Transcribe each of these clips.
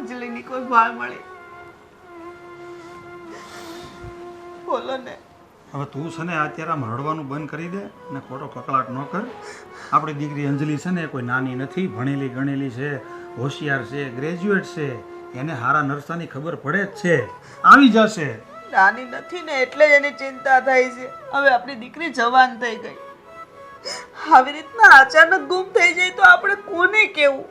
અંજલિની કોઈ ભાળ મળી. બોલો ને. હવે તું છે ને અત્યારે આમ રડવાનું બંધ કરી દે ને ખોટો કકળાટ ન કર. આપણી દીકરી અંજલિ છે ને કોઈ નાની નથી, ભણેલી ગણેલી છે, હોશિયાર છે, ગ્રેજ્યુએટ છે. એને હારા નરસાની ખબર પડે જ છે, આવી જશે. નાની નથી ને એટલે જ એની ચિંતા થાય છે. હવે આપણી દીકરી જવાન થઈ ગઈ, આવી રીતના અચાનક ગુમ થઈ જાય તો આપણે કોને કેવું?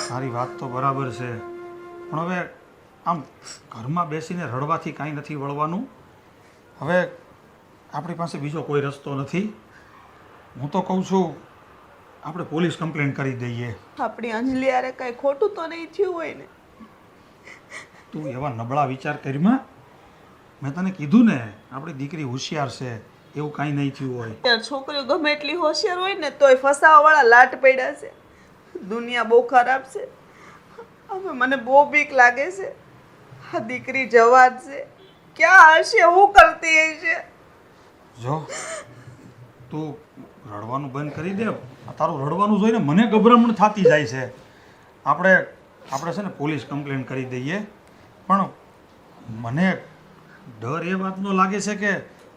તારી વાત તો બરાબર છે, પણ હવે આમ ઘરમાં બેસીને રડવાથી કાંઈ નથી વળવાનું. હવે આપણી પાસે બીજો કોઈ રસ્તો નથી. હું તો કહું છું આપણે પોલીસ કમ્પ્લેન કરી દઈએ. આપણી અંજલિ યારે કઈ ખોટું તો નહીં થયું હોય ને? તું એવા નબળા વિચાર કરીમાં. મેં તને કીધું ને આપણી દીકરી હોશિયાર છે, એવું કાંઈ નહીં થયું હોય. ત્યારે છોકરીઓ ગમે એટલી હોશિયાર હોય ને તોય ફસાવાવાળા લાટ પડ્યા છે. દુનિયા બહુ ખરાબ છે. હવે મને બહુ બીક લાગે છે. આ દીકરી જવાન છે, ક્યાં હશે, હું કરતી હશે? જો તું રડવાનું બંધ કરી દે. તારું રડવાનું જોઈને મને ગભરામણ થતી જાય છે. આપણે છે ને પોલીસ કમ્પ્લેન કરી દઈએ, પણ મને ડર એ વાતનો લાગે છે કે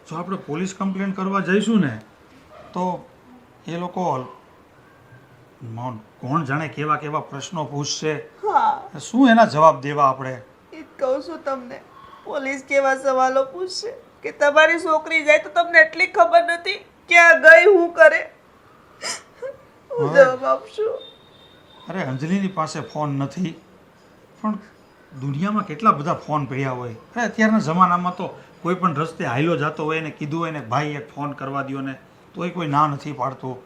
જો આપણે પોલીસ કમ્પ્લેન કરવા જઈશું ને તો એ લોકો કોણ જાણે કેવા કેવા પ્રશ્નો પૂછશે, હા, શું એના જવાબ દેવા આપણે? એ જ કહું છું તમને. પોલીસ કેવા સવાલો પૂછશે કે તમારી છોકરી જાય તો તમને એટલી ખબર નથી ક્યાં ગઈ, હું કરે, હું જવાબ આપશું? અરે અંજલિની પાસે ફોન નથી, પણ દુનિયામાં કેટલા બધા ફોન પડ્યા હોય. અરે અત્યારના જમાનામાં તો કોઈ પણ રસ્તે હાલ્યો જતો હોય ને કીધું હોય ને ભાઈ એક ફોન કરવા દ્યો ને તોય કોઈ ના નથી પાડતું.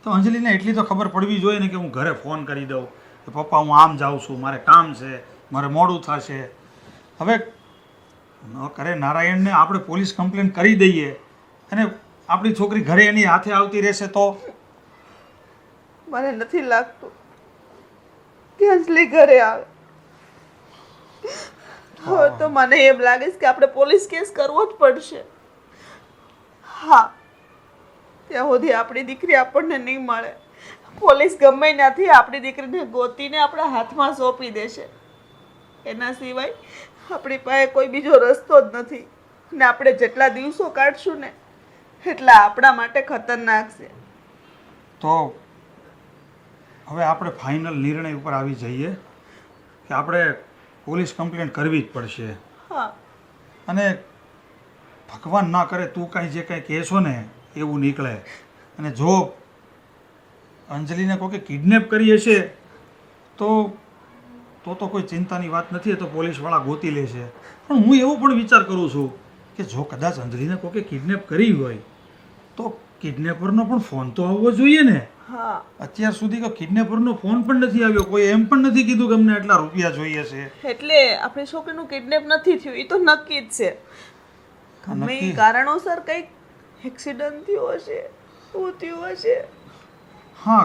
તો અંજલિને એટલી તો ખબર પડવી જોઈએ ને કે હું ઘરે ફોન કરી દઉં કે પપ્પા હું આમ જાઉં છું, મારે કામ છે, મારે મોડું થશે. હવે ન કરે નારાયણને આપણે પોલીસ કમ્પ્લેન કરી દઈએ અને આપણી છોકરી ઘરે એની હાથે આવતી રહેશે તો? મને નથી લાગતું કે અંજલિ ઘરે આવે. હવે તો મને એમ લાગે છે કે આપણે પોલીસ કેસ કરવો જ પડશે. હા, ત્યાં સુધી આપણી દીકરી આપણને નહીં મળે. પોલીસ ગમે ત્યાંથી આપણી દીકરીને ગોતીને આપણા હાથમાં સોંપી દેશે. એના સિવાય આપણી પાસે કોઈ બીજો રસ્તો જ નથી. ને આપણે જેટલા દિવસો કાઢશું ને એટલા આપણા માટે ખતરનાક છે. તો હવે આપણે ફાઇનલ નિર્ણય ઉપર આવી જઈએ કે આપણે પોલીસ કમ્પ્લેન કરવી જ પડશે. હા, અને ભગવાન ના કરે તું કાંઈ જે કાંઈ કહેશો ને એવું નીકળે, અને જો અંજલિને કોઈ કિડનેપ કરી હશે તો કોઈ ચિંતાની વાત નથી, તો પોલીસવાળા ગોતી લેશે. પણ હું એવો પણ વિચાર કરું છું કે જો કદાચ અંજલિને કોઈ કિડનેપ કરી હોય તો કિડનેપરનો પણ ફોન તો આવવો જોઈએ ને. હા, અત્યાર સુધી તો કિડનેપરનો ફોન પણ નથી આવ્યો. કોઈ એમ પણ નથી કીધું કે અમને આટલા રૂપિયા જોઈએ છે. એટલે આપણી છોકરીનું કિડનેપ નથી થયું એ તો નક્કી જ છે. ગમે એ કારણોસર કંઈક એક્સિડન્ટ થયો હશે, શું થયું હશે. હા,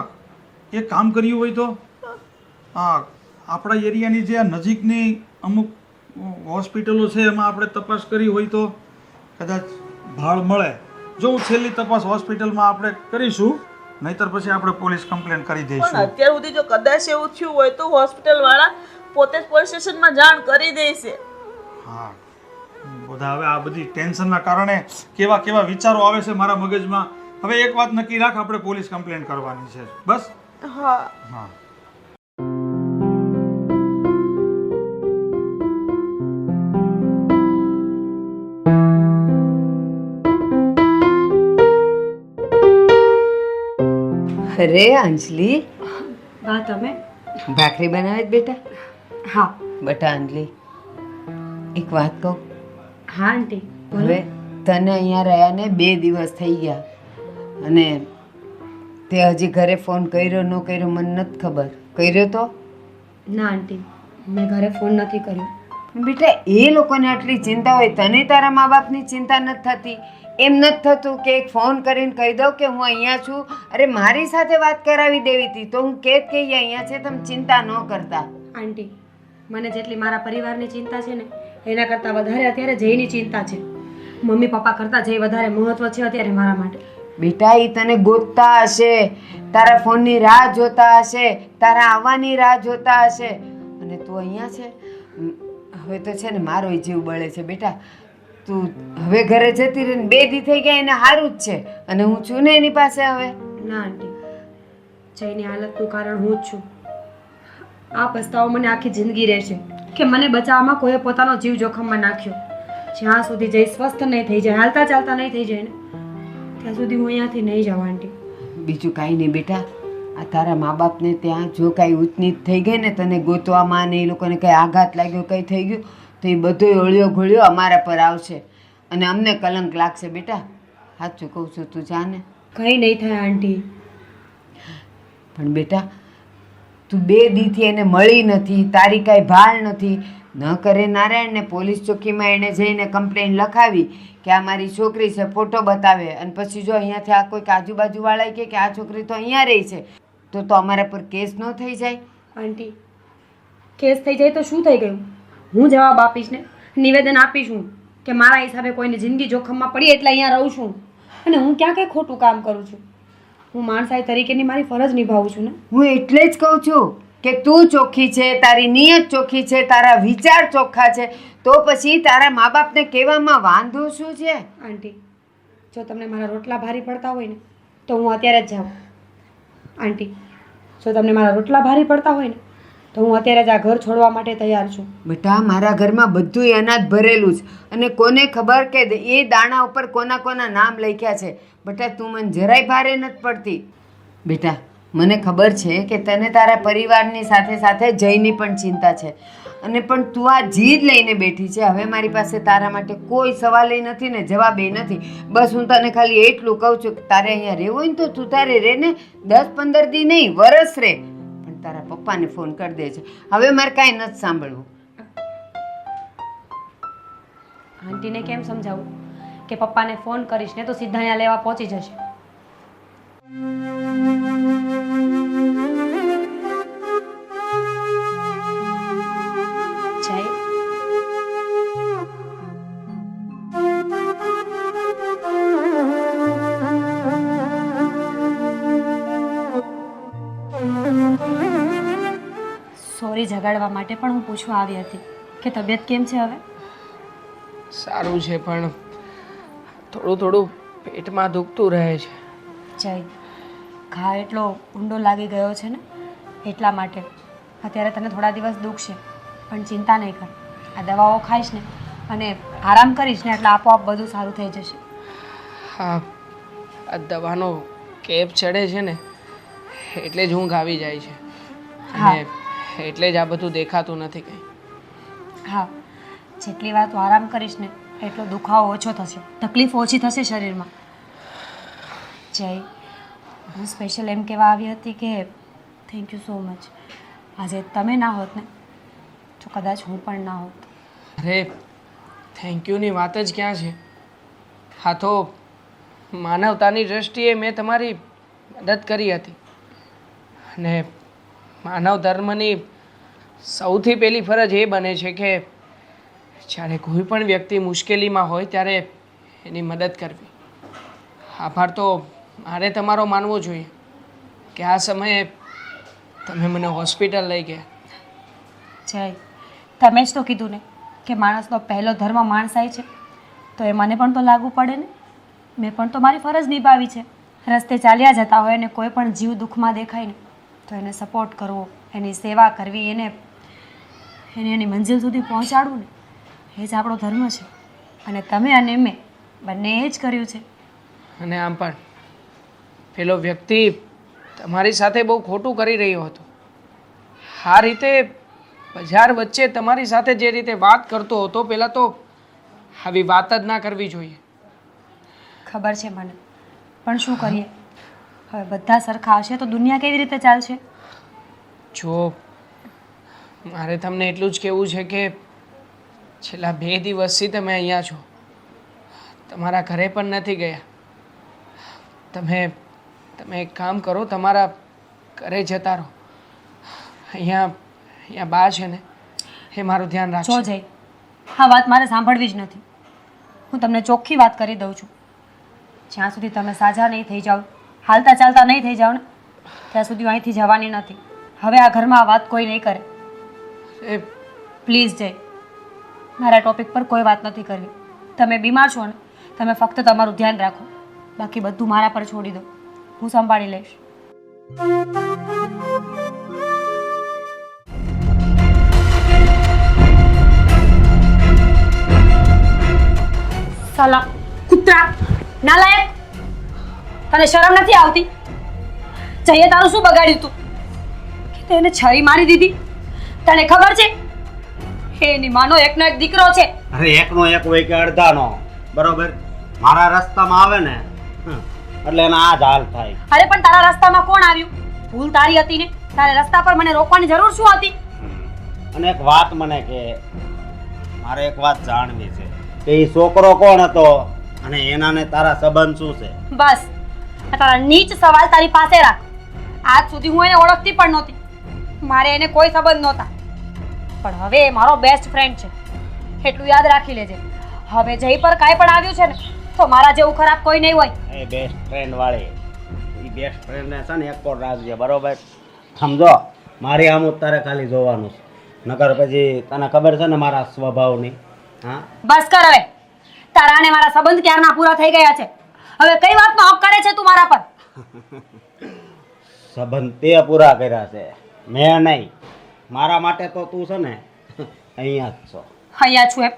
એ કામ કર્યું હોય તો હા, આપણા એરિયાની જે નજીકની અમુક હોસ્પિટલો છે એમાં આપણે તપાસ કરી હોય તો કદાચ ભાળ મળે. જો હું છેલ્લી તપાસ હોસ્પિટલમાં આપણે કરીશું, નહીતર પછી આપણે પોલીસ કમ્પ્લેન કરી પણ દઈશું. અત્યાર સુધી જો કદાચ એવું થયું હોય તો હોસ્પિટલ વાળા પોતે જ પોલીસ સ્ટેશનમાં જાણ કરી દેશે. હા, બધા હવે આ બધી ટેન્શનના કારણે કેવા કેવા વિચારો આવે છે મારા મગજમાં. હવે એક વાત નક્કી રાખ, આપણે પોલીસ કમ્પ્લેન કરવાની છે બસ. હા, હા. અરે અંજલિ, બા તમે? ભાખરી બનાવે જ બેટા? હા. બેટા અંજલિ, એક વાત કહું. હા આંટી બોલો. હવે તને અહીંયા રહ્યા ને 2 દિવસ થઈ ગયા અને તે હજી ઘરે ફોન કર્યો ન કર્યો મને નથી ખબર. કર્યો તો? ના આંટી, મેં ઘરે ફોન નથી કર્યો. બેટા એ લોકોને આટલી ચિંતા હોય, તને તારા મા બાપની ચિંતા નથી થતી? એમ નથી થતું કે એક ફોન કરીને કહી દઉં કે હું અહીંયા છું? અરે મારી સાથે વાત કરાવી દેવી હતી તો હું કહેત કે એ અહીંયા છે, તમે ચિંતા ન કરતા. આંટી, મને જેટલી મારા પરિવારની ચિંતા છે ને એના કરતાં વધારે અત્યારે જયની ચિંતા છે. મમ્મી પપ્પા કરતાં જય વધારે મહત્વ છે અત્યારે મારા માટે. બેટા એ તને ગોતતા હશે, તારા ફોનની રાહ જોતા હશે, તારા આવવાની રાહ જોતા હશે, અને તું અહીંયા છે. હવે તો છે ને મારો જીવ બળે છે બેટા. તું હવે ઘરે જતી રહીને 2 દી થઈ ગયા, એને સારું જ છે, અને હું છું ને એની પાસે હવે. ના આંટી, જયની હાલતનું કારણ હું જ છું. આ પસ્તાવો મને આખી જિંદગી રહેશે કે મને બચાવવામાં કોઈએ પોતાનો જીવ જોખમમાં નાખ્યો. જ્યાં સુધી જય સ્વસ્થ નહીં થઈ જાય, હાલતા ચાલતા નહીં થઈ જાય ને, ત્યાં સુધી હું અહીંયાથી નહીં જાઉં આંટી. બીજું કાંઈ નહીં બેટા. આ તારા મા બાપને ત્યાં જો કાંઈ ઊંચનીચ થઈ ગઈ ને, તને ગોતવામાં ને એ લોકોને કંઈ આઘાત લાગ્યો, કંઈ થઈ ગયું, તો એ બધો ઓળ્યો ઘોળ્યો અમારા પર આવશે અને અમને કલંક લાગશે બેટા. સાચું કહું છું, તું જાને. કંઈ નહીં થાય આંટી. પણ બેટા, તું 2 દીથી એને મળી નથી, તારી કાંઈ ભાળ નથી. ન કરે નારાયણને પોલીસ ચોકીમાં એણે જઈને કમ્પ્લેન લખાવી કે આ મારી છોકરી છે, ફોટો બતાવે, અને પછી જો અહીંયાથી આ કોઈક આજુબાજુવાળા કહે કે આ છોકરી તો અહીંયા રહી છે, તો અમારા પર કેસ ન થઈ જાય. આંટી, કેસ થઈ જાય તો શું થઈ ગયું? હું જવાબ આપીશ ને, નિવેદન આપીશ હું કે મારા હિસાબે કોઈની જિંદગી જોખમમાં પડી એટલે અહીંયા રહું છું, અને હું ક્યાં કંઈ ખોટું કામ કરું છું? હું માણસાઈ તરીકેની મારી ફરજ નિભાવું છું ને. હું એટલે જ કહું છું કે તું ચોખ્ખી છે, તારી નિયત ચોખ્ખી છે, તારા વિચાર ચોખ્ખા છે, તો પછી તારા મા બાપને કહેવામાં વાંધો શું છે? આંટી, જો તમને મારા રોટલા ભારી પડતા હોય ને તો હું અત્યારે જ જાઉં. આંટી, જો તમને મારા રોટલા ભારી પડતા હોય ને તો હું અત્યારે જ આ ઘર છોડવા માટે તૈયાર છું. બેટા, મારા ઘરમાં બધુંય અનાજ ભરેલું છે, અને કોને ખબર કે એ દાણા ઉપર કોના કોના નામ લખ્યા છે. બેટા, તું મને જરાય ભારે નથી પડતી. બેટા, મને ખબર છે કે તને તારા પરિવારની સાથે સાથે જયની પણ ચિંતા છે, અને પણ તું આ જીદ લઈને બેઠી છે. હવે મારી પાસે તારા માટે કોઈ સવાલ નથી ને જવાબ નથી. બસ હું તને ખાલી એટલું કહું છું કે તારે અહીંયા રહેવું હોય ને તો તું તારે રહે ને, 10-15 દી નહીં, વરસ રહે, પણ તારા પપ્પાને ફોન કરી દેજે. હવે મારે કાંઈ નથી સાંભળવું. આંટીને કેમ સમજાવું કે પપ્પાને ફોન કરીશ ને તો સીધા અહીંયા લેવા પહોંચી જશે? જય, સોરી જગાડવા માટે પણ હું પૂછવા આવી હતી કે તબિયત કેમ છે હવે? સારું છે, પણ થોડું થોડું પેટમાં દુખતું રહે છે. જય, ઘા એટલો ઊંડો લાગી ગયો છે ને એટલા માટે અત્યારે તને થોડા દિવસ દુખશે, પણ ચિંતા નહીં કર. આ દવાઓ ખાઈશ ને અને આરામ કરીશ ને એટલે આપોઆપ બધું સારું થઈ જશે. હા, આ દવાનો કેપ ચડે છે ને એટલે જ ઊંઘ આવી જાય છે, અને એટલે જ આ બધું દેખાતું નથી કંઈ. હા, જેટલી વાર તું આરામ કરીશ ને એટલો દુખાવો ઓછો થશે, તકલીફ ઓછી થશે શરીરમાં. જય, હું સ્પેશિયલ એમ કહેવા આવી હતી કે થેન્ક યુ સો મચ. આજે તમે ના હોત ને તો કદાચ હું પણ ના હોત. અરે, થેન્ક યુની વાત જ ક્યાં છે? હા, તો માનવતાની દૃષ્ટિએ મેં તમારી મદદ કરી હતી, અને માનવ ધર્મની સૌથી પહેલી ફરજ એ બને છે કે જ્યારે કોઈ પણ વ્યક્તિ મુશ્કેલીમાં હોય ત્યારે એની મદદ કરવી. આભાર તો મારે તમારો માનવો જોઈએ કે આ સમયે તમે મને હોસ્પિટલ લઈ ગયા. જય, તમે જ તો કીધું ને કે માણસનો પહેલો ધર્મ માણસાઈ છે, તો એ મને પણ તો લાગુ પડે ને. મેં પણ તો મારી ફરજ નિભાવી છે. રસ્તે ચાલ્યા જતા હોય ને કોઈ પણ જીવ દુઃખમાં દેખાય ને તો એને સપોર્ટ કરવો, એની સેવા કરવી, એને એની મંજિલ સુધી પહોંચાડવું ને એ જ આપણો ધર્મ છે. અને તમે અને મેં બંને એ જ કર્યું છે. અને આમ પણ પેલો વ્યક્તિ તમારી સાથે બહુ ખોટું કરી રહ્યો હતો. આ રીતે બજાર વચ્ચે તમારી સાથે જે રીતે વાત કરતો હતો, પહેલાં તો આવી વાત જ ના કરવી જોઈએ. ખબર છે મને, પણ શું કરીએ? હવે બધા સરખા હશે તો દુનિયા કેવી રીતે ચાલશે? જો મારે તમને એટલું જ કહેવું છે કે છેલ્લા 2 દિવસથી તમે અહીંયા છો, તમારા ઘરે પણ નથી ગયા. તમે એક કામ કરો, તમારા ઘરે જતા રહો. અહીંયા બા છે ને, એ મારું ધ્યાન રાખજો. જો જય, હા વાત મારે સાંભળવી જ નથી. હું તમને ચોખ્ખી વાત કરી દઉં છું, જ્યાં સુધી તમે સાજા નહીં થઈ જાઓ, હાલતા ચાલતા નહીં થઈ જાઓ ને ત્યાં સુધી હું અહીંથી જવાની નથી. હવે આ ઘરમાં આ વાત કોઈ નહીં કરે. એ પ્લીઝ જય, મારા ટોપિક પર કોઈ વાત નથી કરવી. તમે બીમાર છો ને, તમે ફક્ત તમારું ધ્યાન રાખો. બાકી બધું મારા પર છોડી દો, હું સંભાળી લઈશ. સાલા કૂતરા, નાલાયક, તને શરમ નથી આવતી? જઈએ તારું શું બગાડ્યું તું કે તેને છરી મારી દીધી? તને ખબર છે એની માનો એકનો એક દીકરો છે? અરે એકનો એક હોય કે અડધાનો, બરોબર? મારા રસ્તામાં આવે ને એટલે એના આ જ હાલ થાય. અરે પણ તારા રસ્તામાં કોણ આવ્યું? ભૂલ તારી હતી ને, તારે રસ્તા પર મને રોકવાની જરૂર શું હતી? અને એક વાત મને કે મારે એક વાત જાણવી છે કે એ છોકરો કોણ હતો અને એના ને તારા સંબંધ શું છે? બસ આ તારા નીચ સવાલ તારી પાસે રાખ. આજ સુધી હું એને ઓળખતી પણ નહોતી, મારે એને કોઈ સંબંધ નહોતા, પણ હવે એ મારો બેસ્ટ ફ્રેન્ડ છે, એટલું યાદ રાખી લેજે. હવે જય પર કાંઈ પણ આવ્યું છે ને તો મારા જેવું ખરાબ કોઈ નહીં હોય. એ બેસ્ટ ફ્રેન્ડ વાળી, એ બેસ્ટ ફ્રેન્ડ ને છે ને એક કોર રાખજે, બરોબર? સમજો, મારી આમ તારે ખાલી જોવાનું છે, નકર પછી તને ખબર છે ને મારા સ્વભાવની. હા બસ કર હવે, તારા અને મારા સંબંધ ક્યારના પૂરા થઈ ગયા છે. હવે કઈ વાતનો હક કરે છે તું મારા પર? સંબંધ તે પૂરા કર્યા છે, મેં નહીં. મારા માટે તો તું છે ને અહીંયા જ છો. અહીંયા છું એમ?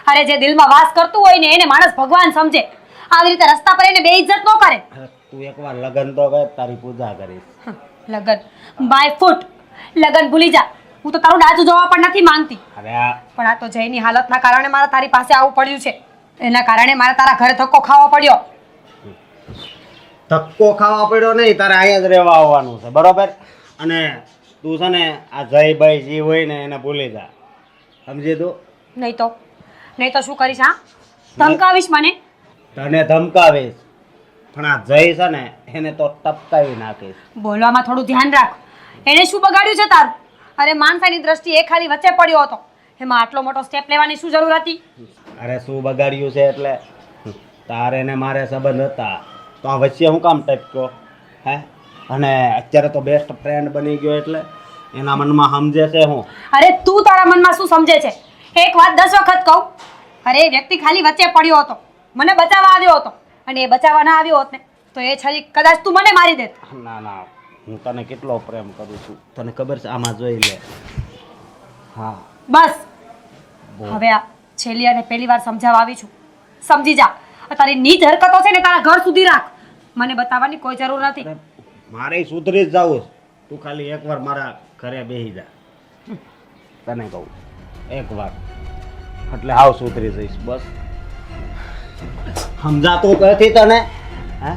અરે જે દિલમાં વાસ કરતું હોય ને એને માણસ ભગવાન સમજે. આવી રીતે રસ્તા પર એને બેઇજ્જત ન કરે. તું એકવાર લગ્ન તો કર, તારી પૂજા કરીશ. લગન બાય ફૂટ, લગન ભૂલી જા. હું તો તારું ડાચું જોવા પણ નથી માંગતી, અરે આ પણ આ તો જયની હાલતના કારણે મારે તારી પાસે આવવું પડ્યું છે. એના કારણે મારે તારા ઘરે ધક્કો ખાવો પડ્યો. ધક્કો ખાવા પડ્યો નહીં, તારે અહીંયા જ રહેવા આવવાનું છે, બરોબર? અને તું છે ને આ જય ભાઈ જે હોય ને એને ભૂલી જા, સમજી તું? નહીં તો શું કરીશ? હા, ધમકાવીશ મને? તને ધમકાવીશ, પણ આ જય છે ને એને તો ટપકાવી નાખીશ. બોલવામાં થોડું ધ્યાન રાખ. એને શું બગાડ્યું છે તારું? અરે માનસાની દ્રષ્ટિએ એ ખાલી વચ્ચે પડ્યો હતો, એમાં આટલો મોટો સ્ટેપ લેવાની શું જરૂર હતી? અરે શું બગાડ્યું છે એટલે તારે ને મારે સંબંધ હતા તો આ વચ્ચે હું કામ ટપક્યો? હે? અને અત્યારે તો બેસ્ટ ફ્રેન્ડ બની ગયો એટલે એના મનમાં સમજે છે હું? અરે તું તારા મનમાં શું સમજે છે? એક વાત 10 વખત કહું. અરે એ વ્યક્તિ ખાલી વચ્ચે પડ્યો હતો, મને બચાવવા આવ્યો હતો, અને એ બચાવવા ના આવ્યો હોત ને તો એ છરી કદાચ તું મને મારી દેત. ના ના, હું તને કેટલો પ્રેમ કરું છું તને ખબર છે, આમાં જોઈ લે. હા બસ હવે આ છેલ્લી અને પહેલી વાર સમજાવવા આવી છું, સમજી જા. આ તારી નીચ હરકતો છે ને તારા ઘર સુધી રાખ, મને બતાવવાની કોઈ જરૂર નથી. મારે સુધરી જ જવું છે, તું ખાલી એકવાર મારા ઘરે બેસી જા, તને કહું એક વાર, એટલે હાવ સુધરી જઈશ. બસ સમજાતું કહેતી તને? હે?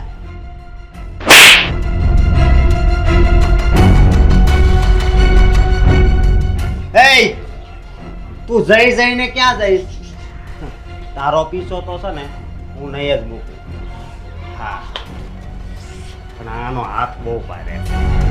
એ તું જઈને ક્યાં જઈશ? તારો પીછો તો છે ને હું નહીં જ મૂકું. હા, પણ આનો હાથ બહુ ભારે છે.